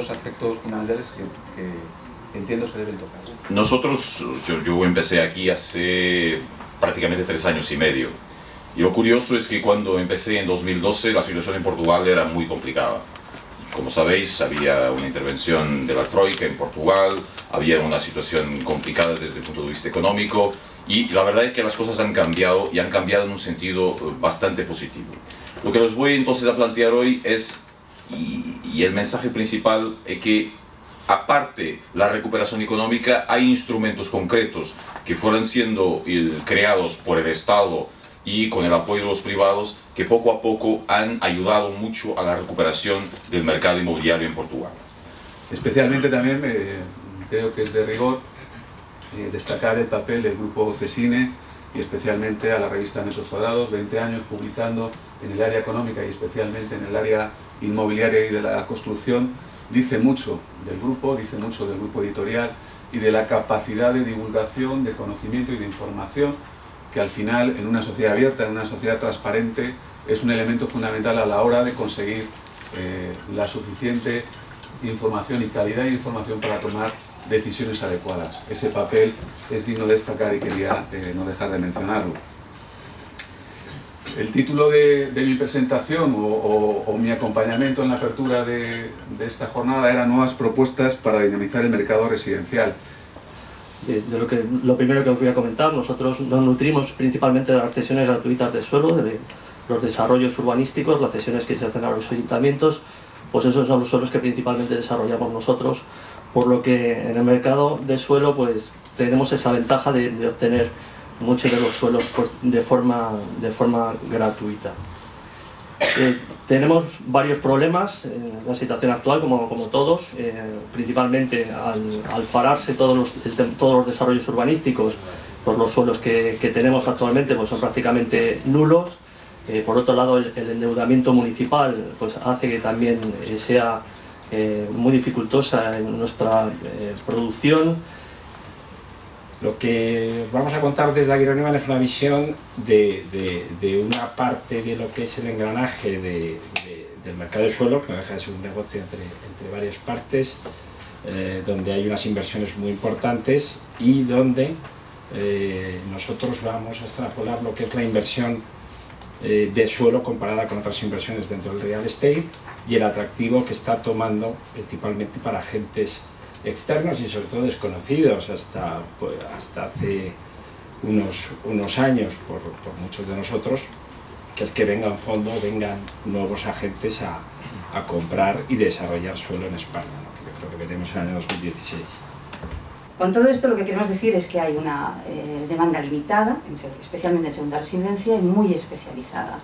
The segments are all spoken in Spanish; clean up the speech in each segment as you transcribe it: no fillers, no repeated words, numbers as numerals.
dos aspectos fundamentales que entiendo se deben tocar. Nosotros, yo empecé aquí hace prácticamente 3 años y medio. Y lo curioso es que cuando empecé en 2012 la situación en Portugal era muy complicada. Como sabéis, había una intervención de la Troika en Portugal, había una situación complicada desde el punto de vista económico, y la verdad es que las cosas han cambiado, y han cambiado en un sentido bastante positivo. Lo que os voy entonces a plantear hoy es, y el mensaje principal, es que aparte la recuperación económica, hay instrumentos concretos que fueron siendo creados por el Estado y con el apoyo de los privados, que poco a poco han ayudado mucho a la recuperación del mercado inmobiliario en Portugal. Especialmente también creo que es de rigor destacar el papel del grupo Cesine y especialmente a la revista Metros Cuadrados, 20 años publicando en el área económica y especialmente en el área inmobiliaria y de la construcción. Dice mucho del grupo editorial y de la capacidad de divulgación, de conocimiento y de información, que al final en una sociedad abierta, en una sociedad transparente, es un elemento fundamental a la hora de conseguir la suficiente información y calidad de información para tomar decisiones adecuadas. Ese papel es digno de destacar y quería no dejar de mencionarlo. El título de mi presentación o mi acompañamiento en la apertura de esta jornada era Nuevas propuestas para dinamizar el mercado residencial. Lo primero que os voy a comentar, nosotros nos nutrimos principalmente de las cesiones gratuitas de suelo, de los desarrollos urbanísticos, las cesiones que se hacen a los ayuntamientos, pues esos son los suelos que principalmente desarrollamos nosotros, por lo que en el mercado de suelo pues tenemos esa ventaja de obtener muchos de los suelos pues, de forma gratuita. Tenemos varios problemas en la situación actual, como todos, principalmente al pararse todos los desarrollos urbanísticos, pues los suelos que tenemos actualmente pues son prácticamente nulos. Por otro lado, el endeudamiento municipal pues hace que también sea muy dificultosa en nuestra producción. Lo que os vamos a contar desde Aguirre Newman es una visión de una parte de lo que es el engranaje del mercado de suelo, que no deja de ser un negocio entre varias partes, donde hay unas inversiones muy importantes y donde nosotros vamos a extrapolar lo que es la inversión de suelo comparada con otras inversiones dentro del real estate y el atractivo que está tomando principalmente para agentes externos y sobre todo desconocidos hasta hace unos años por muchos de nosotros, que es que vengan nuevos agentes a comprar y desarrollar suelo en España, ¿no? Que yo creo que veremos en el año 2016. Con todo esto lo que queremos decir es que hay una demanda limitada, especialmente en segunda residencia, y muy especializada.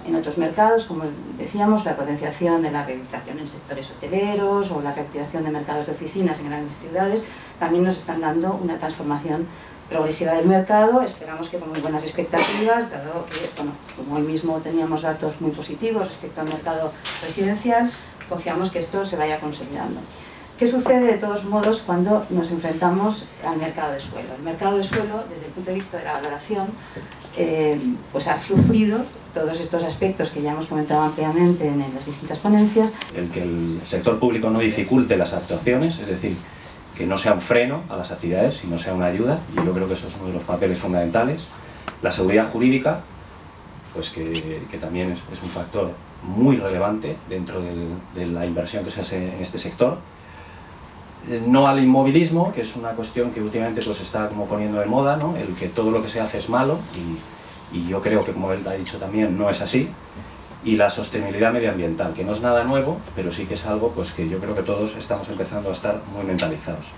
En otros mercados, como decíamos, la potenciación de la rehabilitación en sectores hoteleros o la reactivación de mercados de oficinas en grandes ciudades también nos están dando una transformación progresiva del mercado. Esperamos que con muy buenas expectativas, dado que, bueno, como hoy mismo teníamos datos muy positivos respecto al mercado residencial, confiamos que esto se vaya consolidando. ¿Qué sucede de todos modos cuando nos enfrentamos al mercado de suelo? El mercado de suelo, desde el punto de vista de la valoración, pues ha sufrido todos estos aspectos que ya hemos comentado ampliamente en las distintas ponencias. El que el sector público no dificulte las actuaciones, es decir, que no sea un freno a las actividades, sino sea una ayuda, y yo creo que eso es uno de los papeles fundamentales. La seguridad jurídica, pues que también es un factor muy relevante dentro de la inversión que se hace en este sector. No al inmovilismo, que es una cuestión que últimamente pues está como poniendo de moda, ¿no? El que todo lo que se hace es malo, y yo creo que, como él ha dicho también, no es así. Y la sostenibilidad medioambiental, que no es nada nuevo, pero sí que es algo pues que yo creo que todos estamos empezando a estar muy mentalizados.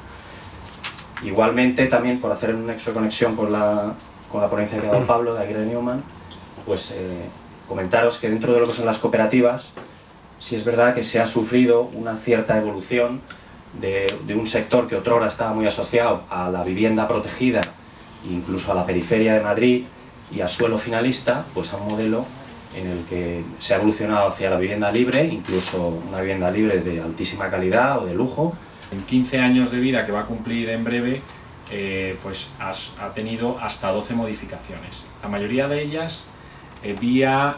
Igualmente, también por hacer un nexo de conexión con la ponencia que ha dado Pablo de Aguirre Newman, pues comentaros que dentro de lo que son las cooperativas, sí es verdad que se ha sufrido una cierta evolución de un sector que otrora estaba muy asociado a la vivienda protegida, incluso a la periferia de Madrid y a suelo finalista, pues a un modelo en el que se ha evolucionado hacia la vivienda libre, incluso una vivienda libre de altísima calidad o de lujo. En 15 años de vida que va a cumplir en breve, pues ha tenido hasta 12 modificaciones. La mayoría de ellas vía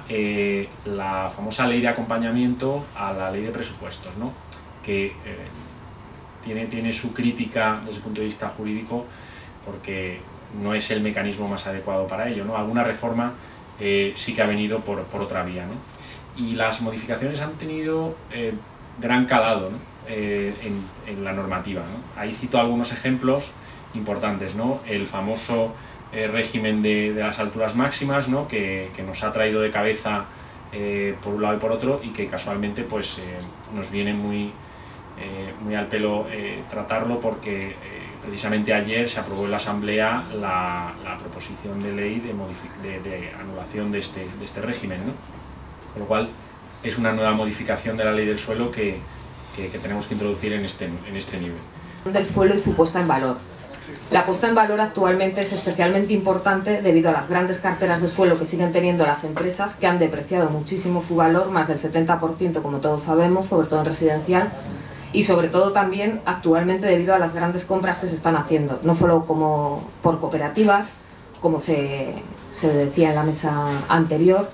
la famosa ley de acompañamiento a la ley de presupuestos, ¿no? que tiene su crítica desde el punto de vista jurídico, porque no es el mecanismo más adecuado para ello, ¿no? Alguna reforma sí que ha venido por otra vía, ¿no? Y las modificaciones han tenido gran calado, ¿no? en la normativa, ¿no? Ahí cito algunos ejemplos importantes, ¿no? El famoso régimen de las alturas máximas, ¿no? que nos ha traído de cabeza por un lado y por otro, y que casualmente pues, nos viene muy al pelo tratarlo, porque precisamente ayer se aprobó en la Asamblea la proposición de ley de anulación de este régimen, ¿no? Con lo cual es una nueva modificación de la ley del suelo que tenemos que introducir en este nivel. Del suelo y su puesta en valor. La puesta en valor actualmente es especialmente importante debido a las grandes carteras de suelo que siguen teniendo las empresas, que han depreciado muchísimo su valor, más del 70%, como todos sabemos, sobre todo en residencial, y sobre todo también actualmente debido a las grandes compras que se están haciendo, no solo como por cooperativas, como se decía en la mesa anterior,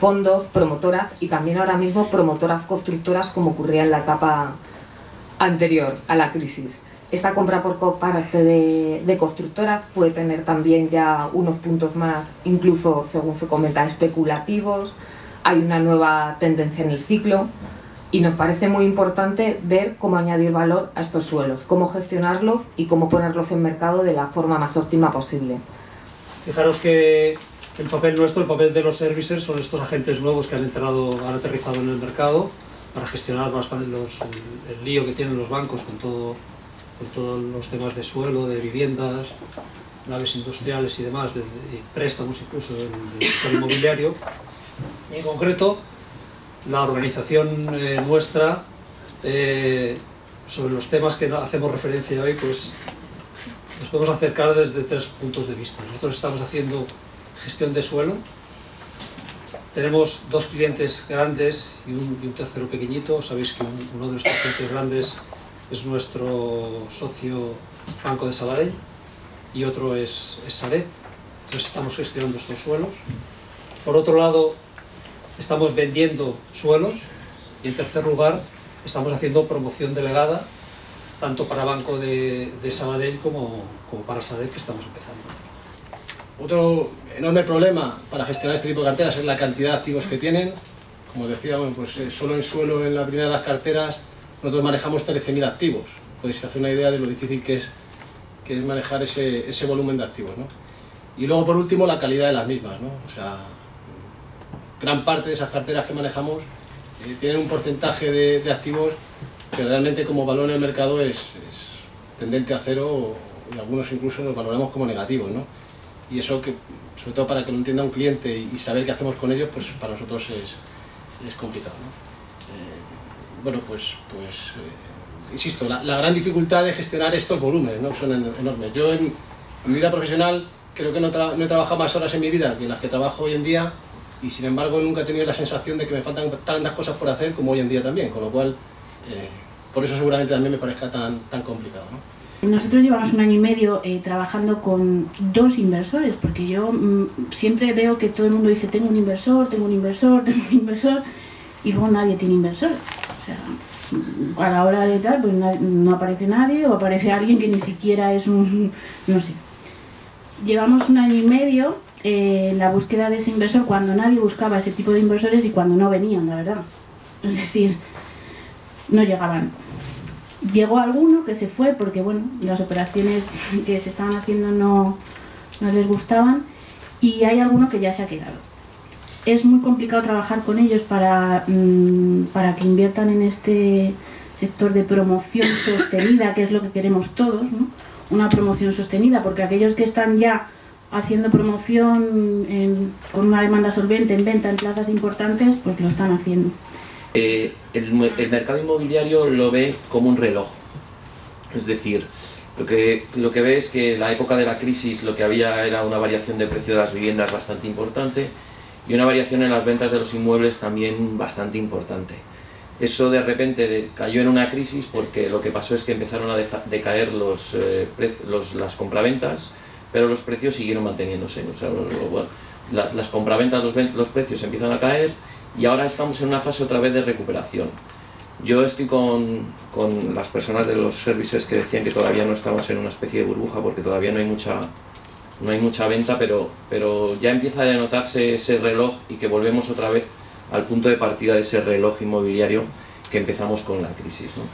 fondos, promotoras y también ahora mismo promotoras constructoras, como ocurría en la etapa anterior a la crisis. Esta compra por parte de constructoras puede tener también ya unos puntos más, incluso según se comenta, especulativos. Hay una nueva tendencia en el ciclo y nos parece muy importante ver cómo añadir valor a estos suelos, cómo gestionarlos y cómo ponerlos en mercado de la forma más óptima posible. Fijaros que el papel nuestro, el papel de los servicers, son estos agentes nuevos que han aterrizado en el mercado para gestionar bastante el lío que tienen los bancos con todos los temas de suelo, de viviendas, naves industriales y demás, de préstamos incluso del sector inmobiliario. Y en concreto, la organización nuestra, sobre los temas que hacemos referencia hoy, pues nos podemos acercar desde 3 puntos de vista. Nosotros estamos haciendo gestión de suelo. Tenemos 2 clientes grandes y un tercero pequeñito. Sabéis que uno de nuestros clientes grandes es nuestro socio Banco de Sabadell y otro es Sareb. Entonces estamos gestionando estos suelos. Por otro lado, estamos vendiendo suelos y en tercer lugar estamos haciendo promoción delegada tanto para Banco de Sabadell como para Sareb, que estamos empezando. Otro enorme problema para gestionar este tipo de carteras es la cantidad de activos que tienen. Como decíamos, pues solo en suelo, en la primera de las carteras, nosotros manejamos 13.000 activos. Podéis hacer una idea de lo difícil que es manejar ese volumen de activos, ¿no? Y luego, por último, la calidad de las mismas, ¿no? O sea, gran parte de esas carteras que manejamos tienen un porcentaje de activos que realmente como valor en el mercado es tendente a cero, y algunos incluso los valoramos como negativos, ¿no? Y eso, que sobre todo para que lo entienda un cliente y saber qué hacemos con ellos, pues para nosotros es complicado, ¿no? Bueno, insisto, la gran dificultad de gestionar estos volúmenes, ¿no? Son enormes. Yo en mi vida profesional creo que no he trabajado más horas en mi vida que las que trabajo hoy en día, y sin embargo nunca he tenido la sensación de que me faltan tantas cosas por hacer como hoy en día también, con lo cual por eso seguramente también me parezca tan complicado, ¿no? Nosotros llevamos 1 año y medio trabajando con 2 inversores, porque yo siempre veo que todo el mundo dice tengo un inversor, y luego nadie tiene inversor. O sea, a la hora de tal, pues no aparece nadie, o aparece alguien que ni siquiera es un... no sé. Llevamos 1 año y medio en la búsqueda de ese inversor, cuando nadie buscaba ese tipo de inversores y cuando no venían, la verdad. Es decir, no llegaban. Llegó alguno que se fue porque bueno, las operaciones que se estaban haciendo no les gustaban, y hay alguno que ya se ha quedado. Es muy complicado trabajar con ellos para que inviertan en este sector de promoción sostenida, que es lo que queremos todos, ¿no? Una promoción sostenida, porque aquellos que están ya haciendo promoción con una demanda solvente en venta en plazas importantes, pues lo están haciendo. El mercado inmobiliario lo ve como un reloj, es decir, lo que ve es que en la época de la crisis lo que había era una variación de precio de las viviendas bastante importante y una variación en las ventas de los inmuebles también bastante importante. Eso de repente cayó en una crisis porque lo que pasó es que empezaron a decaer las compraventas, pero los precios siguieron manteniéndose. O sea, las compraventas, los precios empiezan a caer, y ahora estamos en una fase otra vez de recuperación. Yo estoy con las personas de los services que decían que todavía no estamos en una especie de burbuja porque todavía no hay mucha venta, pero ya empieza a notarse ese reloj y que volvemos otra vez al punto de partida de ese reloj inmobiliario que empezamos con la crisis, ¿no?